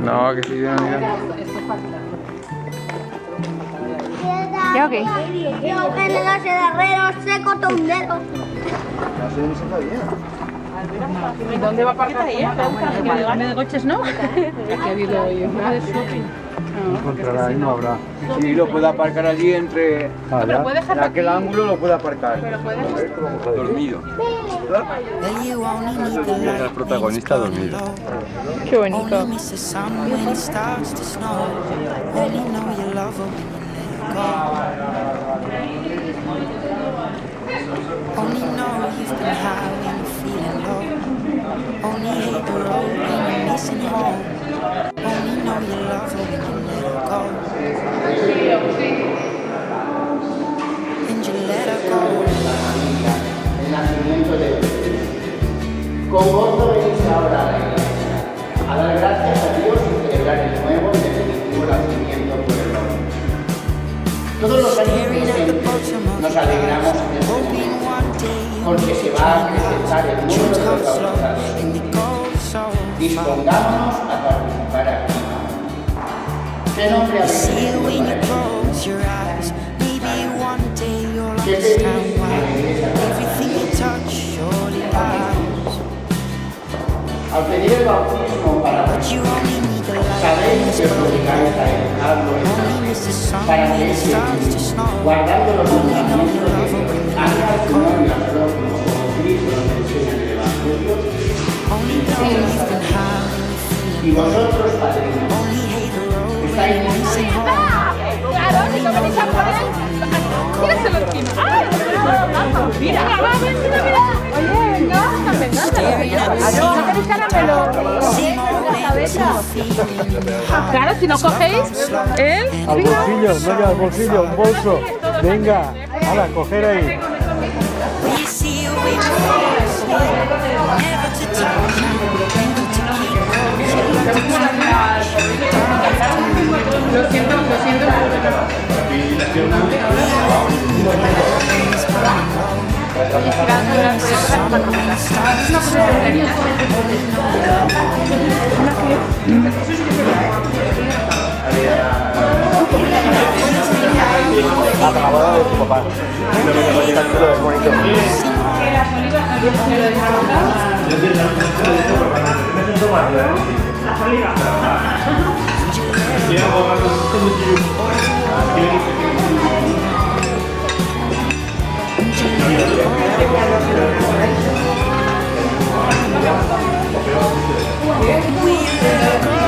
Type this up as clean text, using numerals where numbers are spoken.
No, que sí, mira. ¿Ya o qué? Yo que le das el arreo, se corta un dedo. ¿Y dónde va a aparcar ella? ¿Cambio de coches, no? Aquí ha habido hoy una de shopping. Encontrará y no habrá. Sí, lo puede aparcar allí entre... Pero puede dejarlo En aquel aquí. ángulo lo puede aparcar. Pero puede Dormido. El protagonista dormido. Qué bonito. Only know you've been high when you're feeling low. Only hate the road when you're missing home. Only know you love her when you let her go. And you let her go. El nacimiento de Jesús. Con gozo venís ahora a dar gracias a Dios y celebrar el nuevo y definitivo nacimiento por el hombre. Todos los años presentes nos alegramos en el Señor, porque se va a acrecentar el número de los bautizados. Dispongámonos a participar aquí. ¿Qué nombre habéis elegido para el ¿Qué pedís en la iglesia? Al pedir el bautismo para vosotros, sabéis que os obligáis a dejarlo para que guardando los mandamientos de Dios, haga al Señor y al prójimo como Cristo nos enseña en el Evangelio. Y vosotros, padrinos, estáis Claro, si no venís a poner, tíraselo encima. ¡Ay! Mira, mira. Oye, venga, ¿no queréis caramelo? La cabeza. Claro, si no cogéis, él. Al bolsillo, venga, al bolsillo, un bolso. Venga, a coger ahí. Lo siento. A la boda de tu papá. Es bonito. We